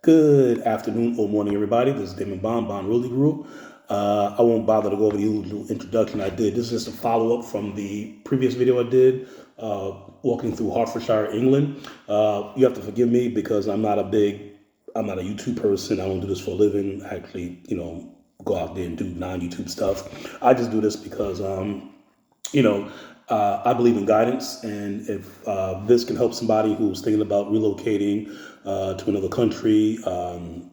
Good afternoon or morning, everybody. This is Damon Bond Really Group. I won't bother to go over the usual introduction I did. This is just a follow up from the previous video I did, walking through Hertfordshire, England. You have to forgive me because I'm not a YouTube person. I don't do this for a living. I actually, go out there and do non-YouTube stuff. I just do this because, you know, I believe in guidance, and if this can help somebody who's thinking about relocating to another country, I'm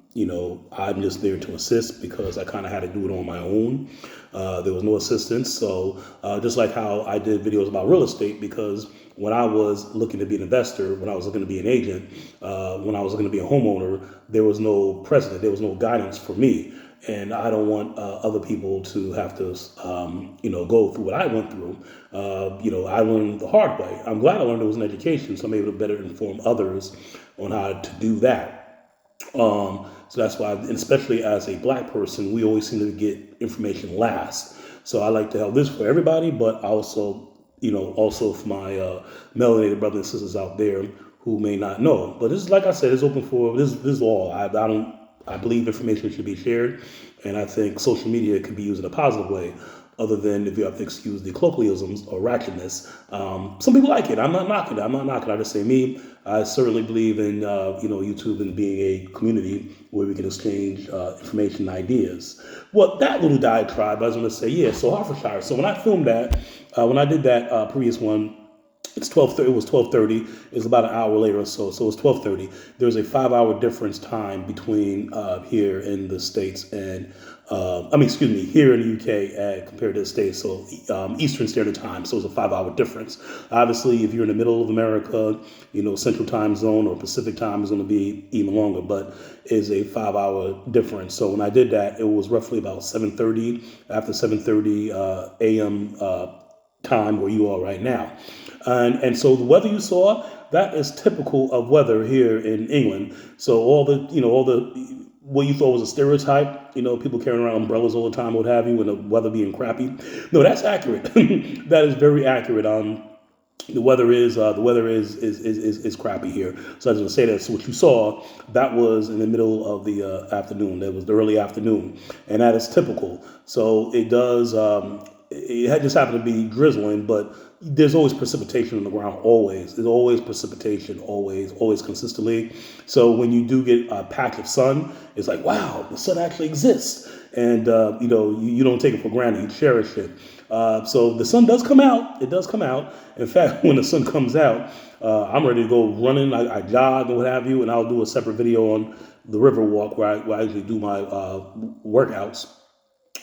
just there to assist because I kind of had to do it on my own. There was no assistance, so just like how I did videos about real estate, because when I was looking to be an investor, when I was looking to be an agent, when I was looking to be a homeowner, there was no precedent, there was no guidance for me. And I don't want other people to have to, go through what I went through. I learned the hard way. I'm glad I learned it was an education, so I'm able to better inform others on how to do that. So that's why, and especially as a black person, we always seem to get information last. So I like to have this for everybody, but also for my melanated brothers and sisters out there who may not know. But this is, like I said, it's open for this. This is all. I believe information should be shared, and I think social media can be used in a positive way, other than if you have to excuse the colloquialisms or ratchetness. Some people like it. I'm not knocking it. I'm not knocking it. I just say me. I certainly believe in YouTube and being a community where we can exchange information and ideas. Well, that little diatribe, I was going to say, yeah. So Hertfordshire. So when I filmed that, when I did that previous one, it's 12:30. It was 12:30. It was about an hour later or so. So it was 12:30. There's a 5 hour difference time between here in the States and here in the UK compared to the States. So Eastern Standard Time. So it's a 5 hour difference. Obviously, if you're in the middle of America, Central Time Zone or Pacific Time is going to be even longer, but it's a 5 hour difference. So when I did that, it was roughly about 7:30 after 7:30 a.m. Time where you are right now. And so the weather you saw, that is typical of weather here in England. So what you thought was a stereotype, people carrying around umbrellas all the time, what have you, and the weather being crappy. No, that's accurate. That is very accurate. The weather is crappy here. So I was going to say that. So what you saw, that was in the middle of the afternoon. That was the early afternoon, and that is typical. So it does. It had just happened to be drizzling, but there's always precipitation on the ground. Always, there's always precipitation. Always consistently. So when you do get a patch of sun, it's like, wow, the sun actually exists, and you don't take it for granted. You cherish it. So the sun does come out. It does come out. In fact, when the sun comes out, I'm ready to go running. I jog and what have you, and I'll do a separate video on the river walk where I usually do my workouts.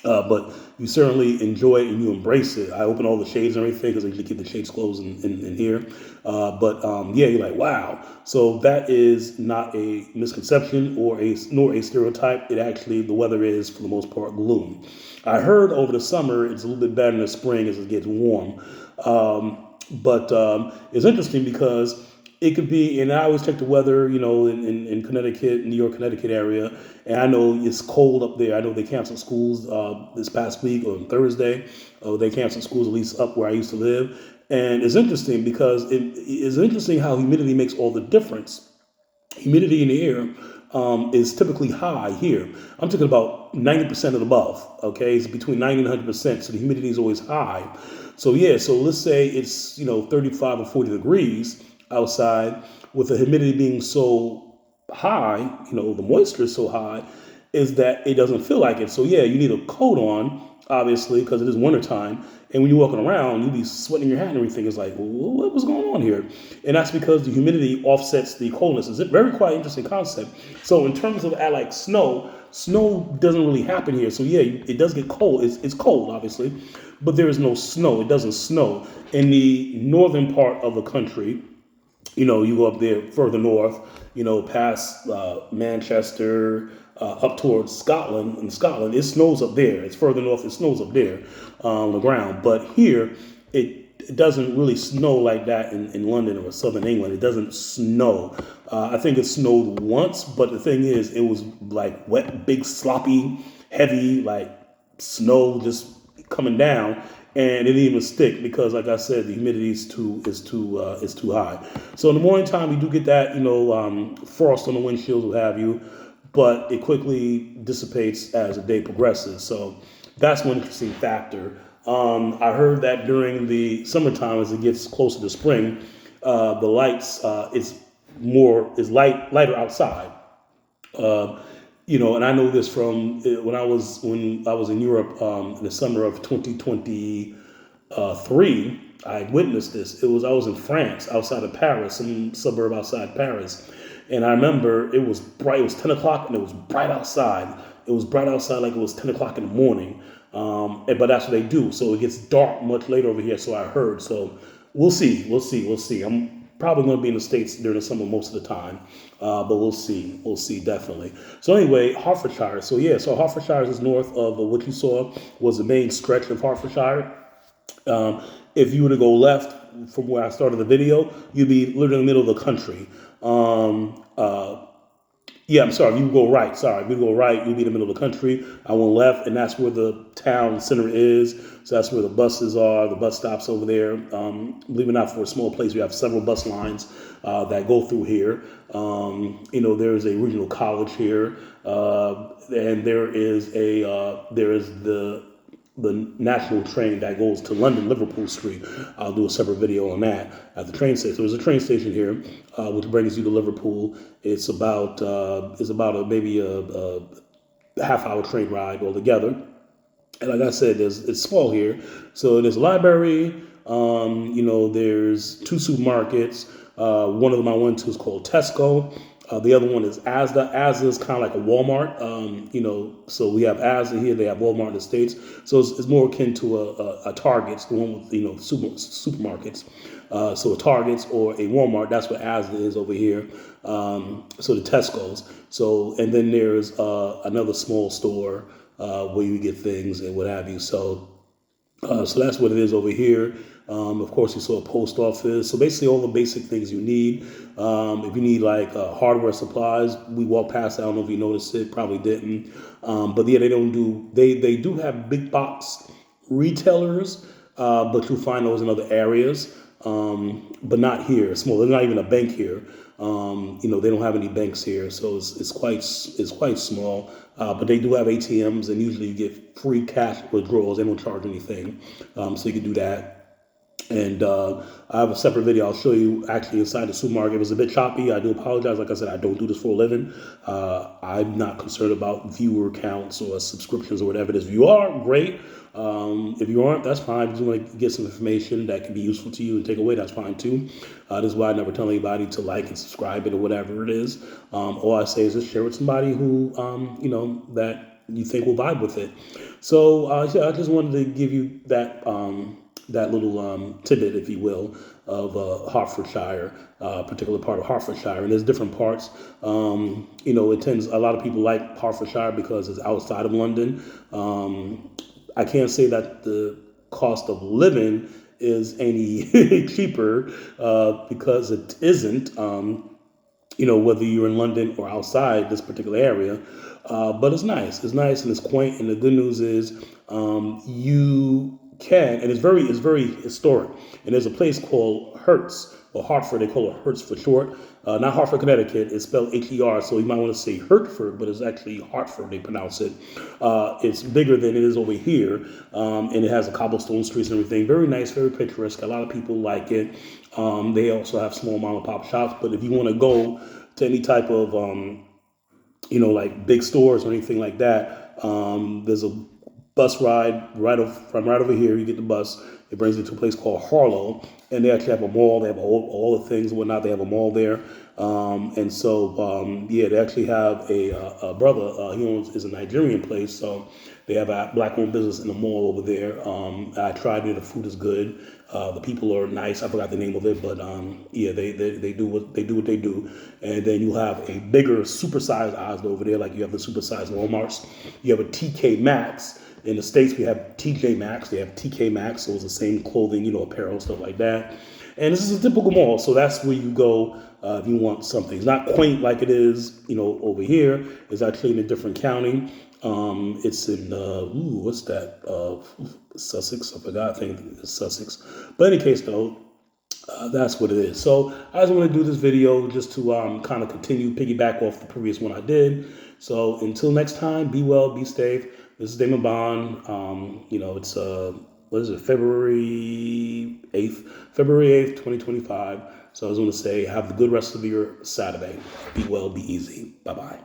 But you certainly enjoy it and you embrace it. I open all the shades and everything because I usually keep the shades closed in here. You're like, wow. So that is not a misconception nor a stereotype. It actually, the weather is for the most part gloom. I heard over the summer it's a little bit better in the spring as it gets warm. But it's interesting because it could be, and I always check the weather, in Connecticut, New York, Connecticut area, and I know it's cold up there. I know they canceled schools this past week or on Thursday. They canceled schools, at least up where I used to live. And it's interesting because it is interesting how humidity makes all the difference. Humidity in the air is typically high here. I'm talking about 90% and above. Okay, it's between 90 and 100%. So the humidity is always high. So let's say it's 35 or 40 degrees outside with the humidity being so high, the moisture is so high, is that it doesn't feel like it. So you need a coat on, obviously, because it is wintertime. And when you're walking around, you'll be sweating your hat and everything. It's like, well, what's going on here? And that's because the humidity offsets the coldness. It's a very quite interesting concept. So in terms of like snow doesn't really happen here. So it does get cold. It's cold, obviously, but there is no snow. It doesn't snow. In the northern part of the country, you go up there further north, past Manchester, up towards Scotland. In Scotland, it snows up there. It's further north, it snows up there on the ground. But here, it doesn't really snow like that in London or southern England. It doesn't snow. I think it snowed once, but the thing is, it was like wet, big, sloppy, heavy, like snow just coming down. and it didn't even stick because, like I said, the humidity is too high. So in the morning time, you do get that, frost on the windshields, what have you, but it quickly dissipates as the day progresses. So that's one interesting factor. I heard that during the summertime, as it gets closer to spring, the lights is lighter outside. Uh, and I know this from when I was in Europe in the summer of 2023. I witnessed this. I was in France, outside of Paris, some suburb outside Paris, and I remember it was bright. It was 10 o'clock, and it was bright outside. It was bright outside like it was 10 o'clock in the morning. But that's what they do. So it gets dark much later over here. So I heard. So we'll see. We'll see. We'll see. I'm probably going to be in the States during the summer most of the time. But we'll see. We'll see, definitely. So anyway, Hertfordshire. So yeah, so Hertfordshire is north of what you saw was the main stretch of Hertfordshire. If you were to go left from where I started the video, you'd be literally in the middle of the country. Yeah, I'm sorry. If you go right, if you go right, you'll be in the middle of the country. I went left, and that's where the town center is. So that's where the buses are, the bus stops over there. Believe it or not, for a small place, we have several bus lines that go through here. There is a regional college here, and there is the national train that goes to London, Liverpool Street. I'll do a separate video on that at the train station. So there's a train station here, which brings you to Liverpool. It's about maybe a half-hour train ride altogether. And like I said, it's small here. So there's a library. There's two supermarkets. One of them I went to is called Tesco. The other one is Asda. Asda is kind of like a Walmart. So we have Asda here. They have Walmart in the States. So it's more akin to a Target's, the one with supermarkets. So a Target's or a Walmart. That's what Asda is over here. So the Tesco's. So and then there's another small store where you get things and what have you. So that's what it is over here. Of course, you saw a post office. So basically all the basic things you need. If you need like hardware supplies, we walked past. I don't know if you noticed it, probably didn't. But yeah, they do have big box retailers, but you'll find those in other areas. But not here. It's small. There's not even a bank here. They don't have any banks here, so it's quite small. But they do have ATMs, and usually you get free cash withdrawals. They don't charge anything, so you can do that. And I have a separate video I'll show you actually inside the supermarket. It was a bit choppy. I do apologize. Like I said, I don't do this for a living. I'm not concerned about viewer counts or subscriptions or whatever it is. If you are, great. If you aren't, that's fine. If you just want to get some information that can be useful to you and take away, that's fine too. This is why I never tell anybody to like and subscribe it or whatever it is. All I say is just share with somebody who, that you think will vibe with it. So, I just wanted to give you that little tidbit, if you will, of Hertfordshire, particular part of Hertfordshire. And there's different parts. A lot of people like Hertfordshire because it's outside of London. I can't say that the cost of living is any cheaper because it isn't, whether you're in London or outside this particular area. But it's nice. It's nice and it's quaint. And the good news is you can, and it's very historic. And there's a place called Hertz, or Hartford. They call it Hertz for short. Not Hartford, Connecticut. It's spelled H-E-R, so you might want to say Hertford, but it's actually Hartford, they pronounce it. It's bigger than it is over here, and it has a cobblestone streets and everything. Very nice, very picturesque. A lot of people like it. They also have small mom and pop shops, but if you want to go to any type of, like big stores or anything like that, there's a bus ride from right over here. You get the bus. It brings you to a place called Harlow, and they actually have a mall. They have all the things and whatnot. They have a mall there, and so they actually have a brother. He is a Nigerian place, so they have a black-owned business in the mall over there. I tried it. The food is good. The people are nice. I forgot the name of it, but they do what they do. And then you have a bigger, supersized Asda over there, like you have the supersized Walmarts. You have a TK Maxx. In the States, we have TJ Maxx. They have TK Maxx, so it's the same clothing, apparel, stuff like that. And this is a typical mall, so that's where you go if you want something. It's not quaint like it is, over here. It's actually in a different county. It's in, what's that? Sussex. I forgot. I think it's Sussex. But in any case, though, that's what it is. So I just want to do this video just to kind of continue piggyback off the previous one I did. So until next time, be well, be safe. This is Damon Bond. It's what is it? February 8th, 2025. So I was going to say, have a good rest of your Saturday. Be well, be easy. Bye bye.